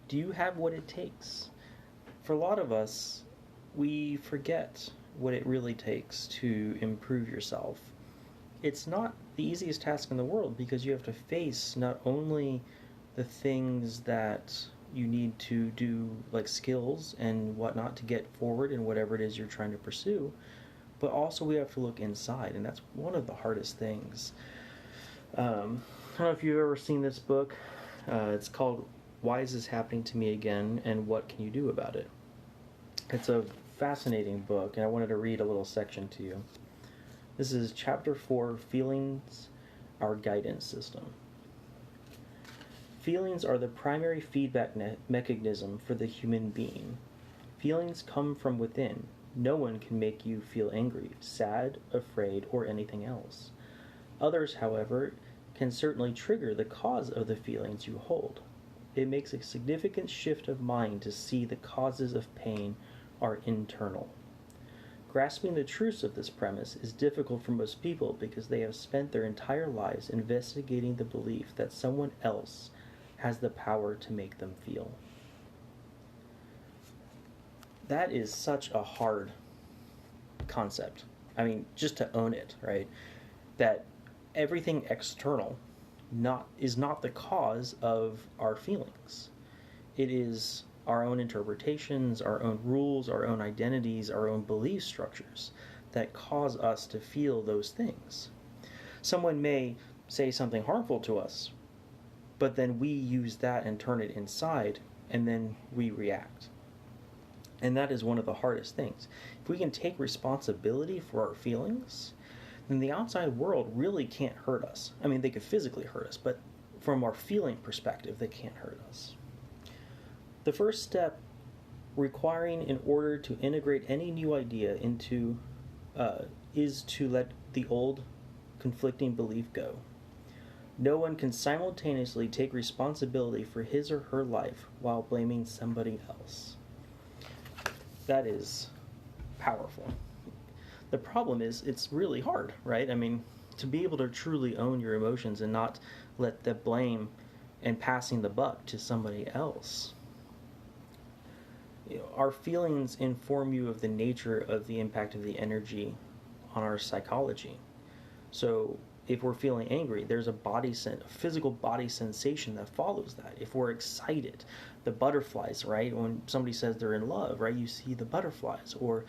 Do you have what it takes? For a lot of us, we forget what it really takes to improve yourself. It's not the easiest task in the world because you have to face not only the things that you need to do, like skills and whatnot, to get forward in whatever it is you're trying to pursue, but also we have to look inside, and that's one of the hardest things. I don't know if you've ever seen this book. It's called Why Is This Happening to Me Again, and What Can You Do About It? It's a fascinating book, and I wanted to read a little section to you. This is Chapter 4, Feelings, Our Guidance System. Feelings are the primary feedback mechanism for the human being. Feelings come from within. No one can make you feel angry, sad, afraid, or anything else. Others, however, can certainly trigger the cause of the feelings you hold. It makes a significant shift of mind to see the causes of pain are internal. Grasping the truth of this premise is difficult for most people because they have spent their entire lives investigating the belief that someone else has the power to make them feel. That is such a hard concept. I mean, just to own it, right? That everything external is not the cause of our feelings. It is our own interpretations, our own rules, our own identities, our own belief structures that cause us to feel those things. Someone may say something harmful to us, but then we use that and turn it inside, and then we react. And that is one of the hardest things. If we can take responsibility for our feelings, then the outside world really can't hurt us. I mean, they could physically hurt us, but from our feeling perspective, they can't hurt us. The first step requiring in order to integrate any new idea into is to let the old conflicting belief go. No one can simultaneously take responsibility for his or her life while blaming somebody else. That is powerful. The problem is it's really hard, right? I mean, to be able to truly own your emotions and not let the blame and passing the buck to somebody else. Our feelings inform you of the nature of the impact of the energy on our psychology. So if we're feeling angry, there's a physical body sensation that follows that. If we're excited, the butterflies, right? When somebody says they're in love, right? You see the butterflies. Or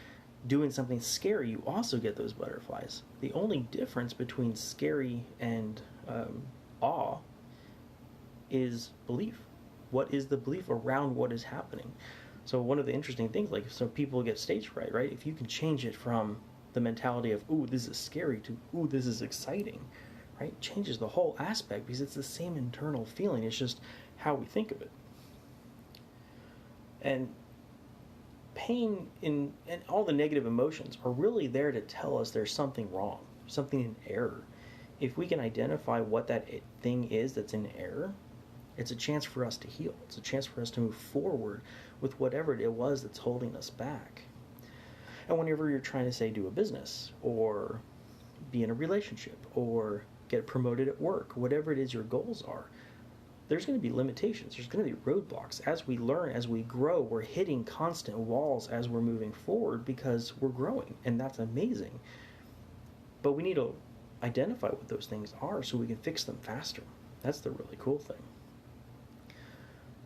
doing something scary, you also get those butterflies. The only difference between scary and awe is belief. What is the belief around what is happening? So one of the interesting things, like, so people get stage fright, right? If you can change it from the mentality of, ooh, this is scary, to, ooh, this is exciting, right? It changes the whole aspect because it's the same internal feeling. It's just how we think of it. And pain and all the negative emotions are really there to tell us there's something wrong, something in error. If we can identify what that thing is that's in error, it's a chance for us to heal. It's a chance for us to move forward with whatever it was that's holding us back. And whenever you're trying to, say, do a business or be in a relationship or get promoted at work, whatever it is your goals are, there's going to be limitations. There's going to be roadblocks. As we learn, as we grow, we're hitting constant walls as we're moving forward because we're growing, and that's amazing. But we need to identify what those things are so we can fix them faster. That's the really cool thing.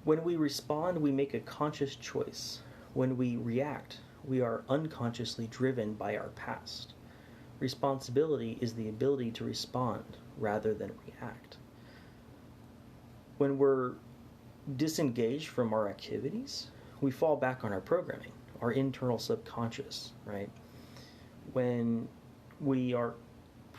When we respond, we make a conscious choice. When we react, we are unconsciously driven by our past. Responsibility is the ability to respond rather than react. When we're disengaged from our activities, we fall back on our programming, our internal subconscious, right? When we are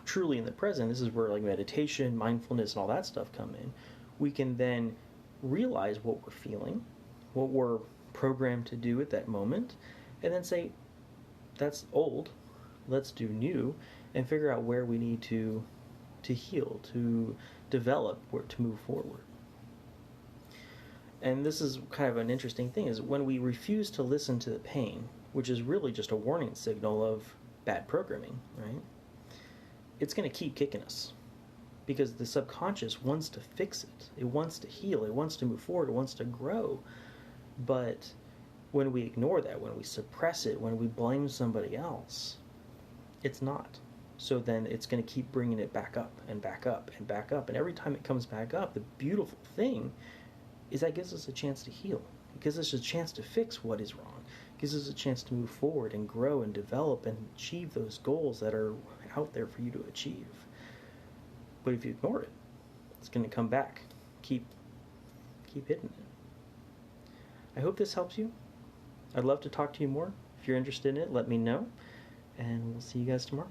truly in the present, this is where like meditation, mindfulness, and all that stuff come in, we can then realize what we're feeling, what we're programmed to do at that moment, and then say, that's old, let's do new, and figure out where we need to heal, to develop, where to move forward. And this is kind of an interesting thing, is when we refuse to listen to the pain, which is really just a warning signal of bad programming, right? It's going to keep kicking us. because the subconscious wants to fix it. It wants to heal. It wants to move forward. It wants to grow. But when we ignore that, when we suppress it, when we blame somebody else, it's not. So then it's going to keep bringing it back up and back up and back up. And every time it comes back up, the beautiful thing is that it gives us a chance to heal. It gives us a chance to fix what is wrong. It gives us a chance to move forward and grow and develop and achieve those goals that are out there for you to achieve. But if you ignore it, it's going to come back. Keep hitting it. I hope this helps you. I'd love to talk to you more. If you're interested in it, let me know. And we'll see you guys tomorrow.